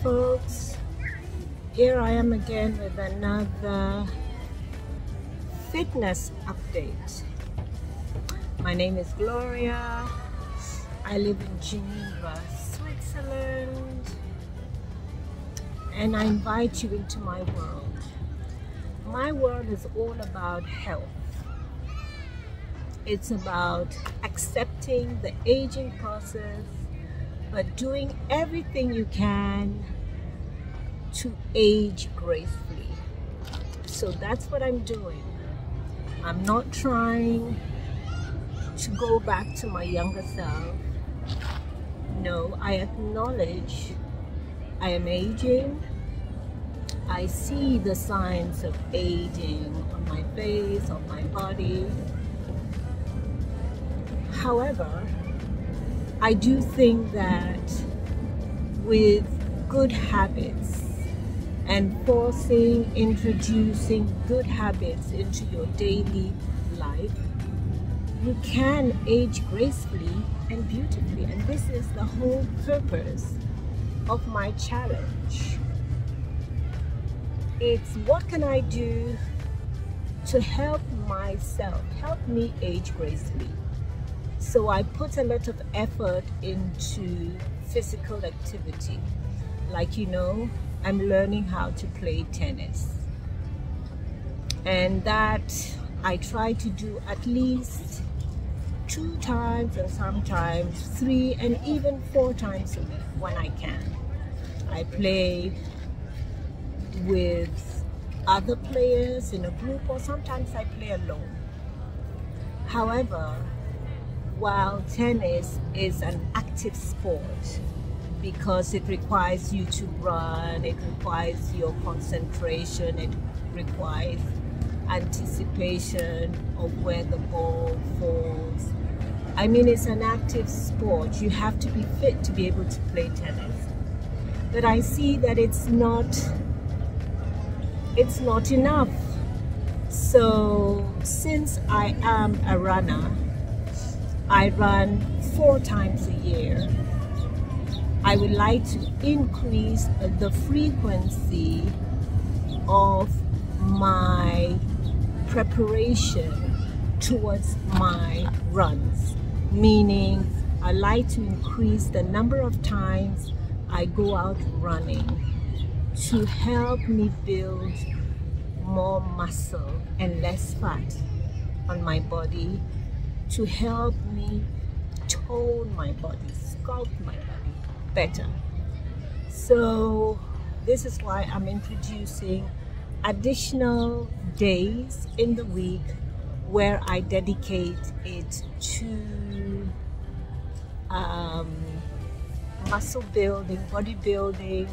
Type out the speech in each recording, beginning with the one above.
folks, here I am again with another fitness update. My name is Gloria. I live in Geneva, Switzerland, and I invite you into my world. My world is all about health. It's about accepting the aging process, but doing everything you can to age gracefully. So that's what I'm doing. I'm not trying to go back to my younger self. No, I acknowledge I am aging. I see the signs of aging on my face, on my body. However, I do think that with good habits and introducing good habits into your daily life, you can age gracefully and beautifully. And this is the whole purpose of my challenge. It's what can I do to help myself, help me age gracefully. So I put a lot of effort into physical activity. Like, I'm learning how to play tennis. And that I try to do at least 2 times and sometimes 3 and even 4 times a week when I can. I play with other players in a group, or sometimes I play alone. However, while tennis is an active sport because it requires you to run, it requires your concentration, it requires anticipation of where the ball falls. I mean, it's an active sport. You have to be fit to be able to play tennis. But I see that it's not enough. So since I am a runner, I run 4 times a year. I would like to increase the frequency of my preparation towards my runs, meaning I like to increase the number of times I go out running to help me build more muscle and less fat on my body, to help me tone my body, sculpt my body better. So this is why I'm introducing additional days in the week where I dedicate it to muscle building, body building,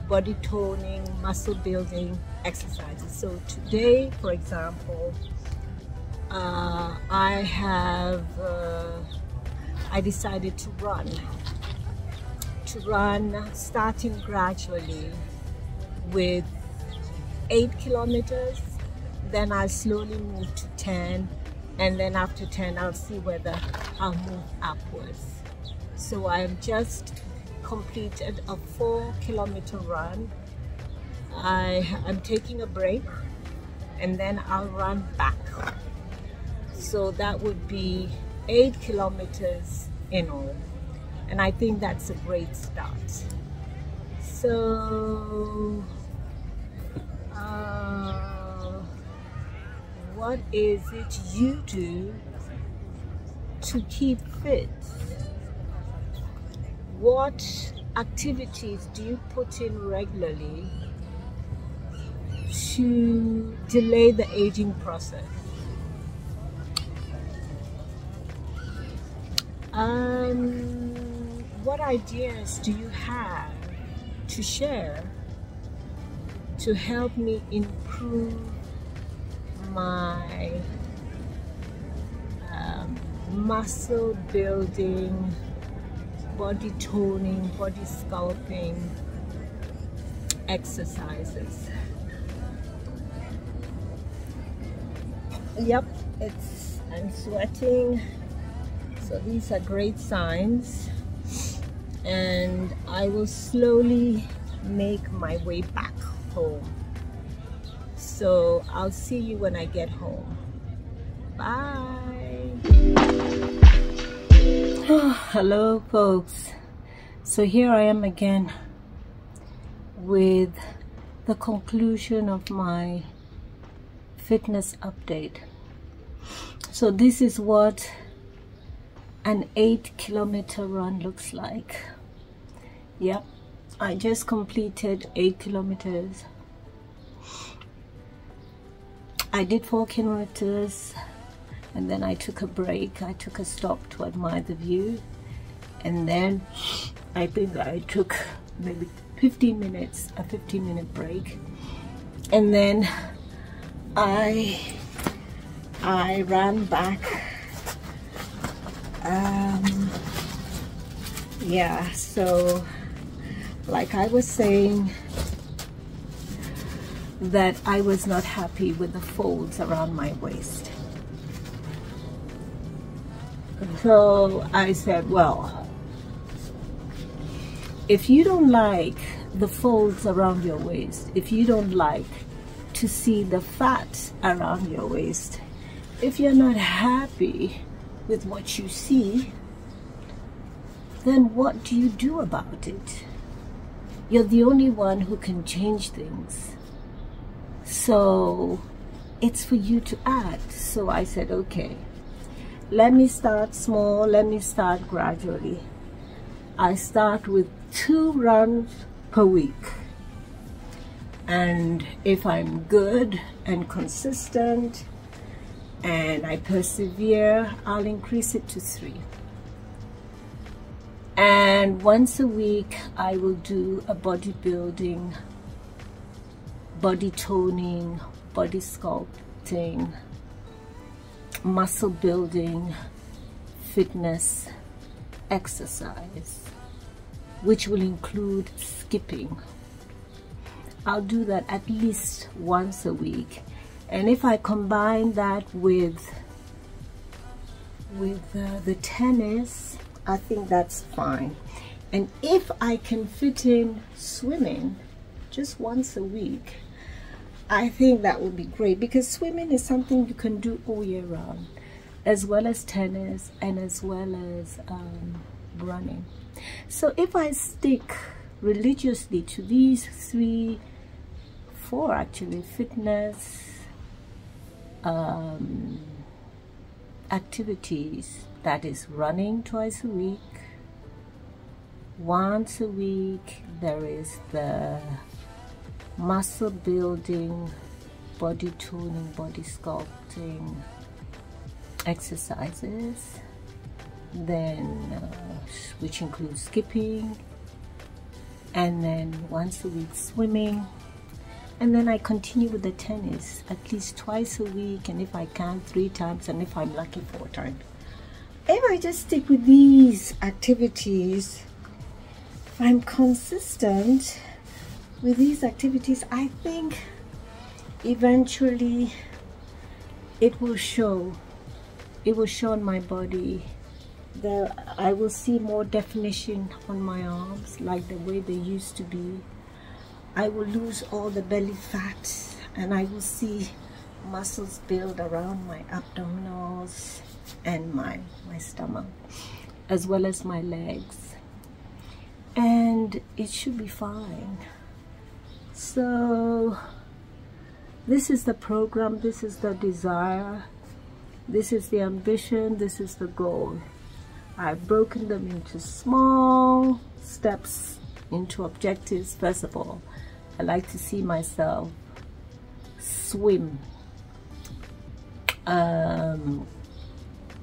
body toning, muscle building exercises. So today, for example, I decided to run starting gradually with 8 kilometers, then I'll slowly move to 10, and then after 10 I'll see whether I'll move upwards. So I've just completed a 4-kilometer run. I'm taking a break and then I'll run back. So that would be 8 kilometers in all. And I think that's a great start. So, what is it you do to keep fit? What activities do you put in regularly to delay the aging process? What ideas do you have to share to help me improve my muscle building, body toning, body sculpting exercises? Yep, I'm sweating. So these are great signs. and I will slowly make my way back home. So I'll see you when I get home. Bye. Hello folks. So here I am again with the conclusion of my fitness update. So this is what an 8-kilometer run looks like. Yep, I just completed 8 kilometers. I did 4 kilometers and then I took a break. I took a stop to admire the view, and then I think I took maybe 15 minutes, a 15-minute break, and then I ran back. Yeah, so like I was saying, that I was not happy with the folds around my waist. So I said, well, if you don't like the folds around your waist, if you don't like to see the fat around your waist, if you're not happy with what you see, then what do you do about it? You're the only one who can change things. So it's for you to act. So I said, okay, let me start small, let me start gradually. I start with 2 runs per week. And if I'm good and consistent and I persevere, I'll increase it to 3. And once a week, I will do a bodybuilding, body toning, body sculpting, muscle building, fitness exercise, which will include skipping. I'll do that at least once a week. And if I combine that with the tennis, I think that's fine. And if I can fit in swimming just once a week, I think that would be great, because swimming is something you can do all year round, as well as tennis and as well as running. So if I stick religiously to these 4 actually, fitness activities, that is running twice a week, once a week there is the muscle building, body toning, body sculpting exercises, then which includes skipping, and then once a week swimming, and then I continue with the tennis at least twice a week, and if I can 3 times, and if I'm lucky 4 times. If I just stick with these activities, if I'm consistent with these activities, I think eventually it will show on my body. I will see more definition on my arms, like the way they used to be. I will lose all the belly fat, and I will see muscles build around my abdominals and my stomach, as well as my legs, and it should be fine. So this is the program, this is the desire, this is the ambition, this is the goal. I've broken them into small steps, into objectives. First of all, I like to see myself swim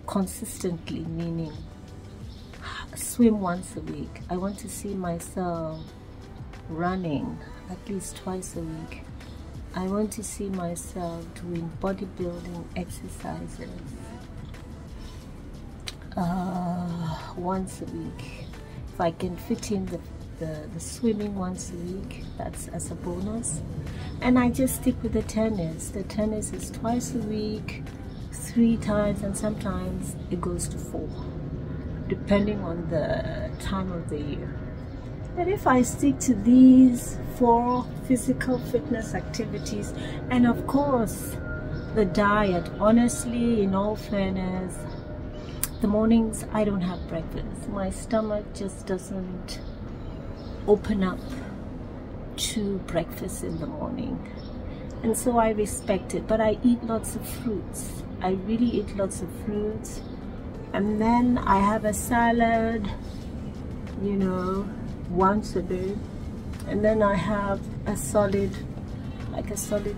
consistently, meaning swim once a week. I want to see myself running at least twice a week. I want to see myself doing bodybuilding exercises once a week. If I can fit in the swimming once a week, that's as a bonus. And I just stick with the tennis. The tennis is twice a week, 3 times, and sometimes it goes to 4. depending on the time of the year. But if I stick to these 4 physical fitness activities, and of course the diet, honestly, in all fairness, the mornings I don't have breakfast. My stomach just doesn't open up to breakfast in the morning, and so I respect it. But I eat lots of fruits. I really eat lots of fruits, and then I have a salad, you know, once a day, and then I have a solid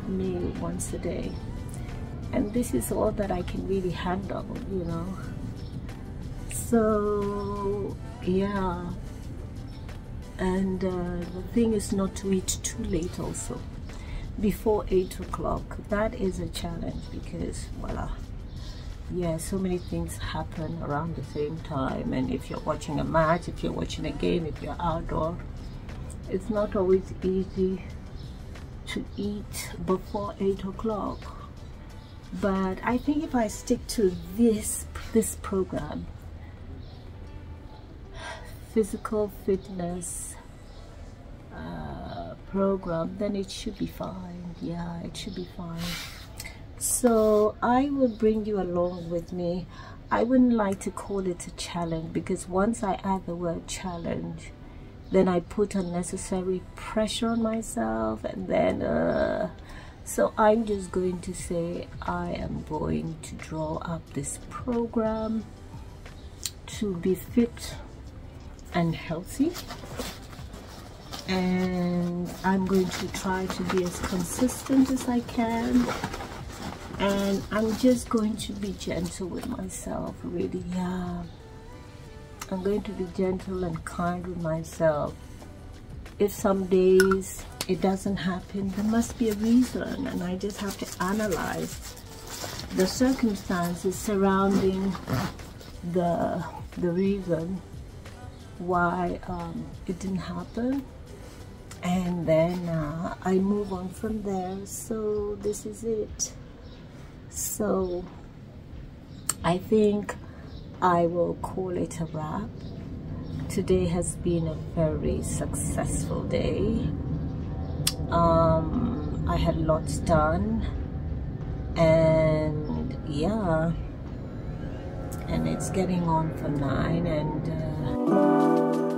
meal once a day, and this is all that I can really handle, you know. So yeah, and the thing is not to eat too late also, before 8 o'clock. That is a challenge because voila, yeah, so many things happen around the same time, and if you're watching a match, if you're watching a game, if you're outdoor, it's not always easy to eat before 8 o'clock. But I think if I stick to this program, physical fitness program, then it should be fine. Yeah, it should be fine. So I will bring you along with me. I wouldn't like to call it a challenge, because once I add the word challenge, then I put unnecessary pressure on myself, and then so I'm just going to say I am going to draw up this program to be fit and healthy, and I'm going to try to be as consistent as I can, and I'm just going to be gentle with myself, really. Yeah, I'm going to be gentle and kind with myself. If some days it doesn't happen, there must be a reason, and I just have to analyze the circumstances surrounding the reason why it didn't happen, and then I move on from there. So this is it. So I think I will call it a wrap. Today has been a very successful day. I had lots done, and yeah, and it's getting on for 9, and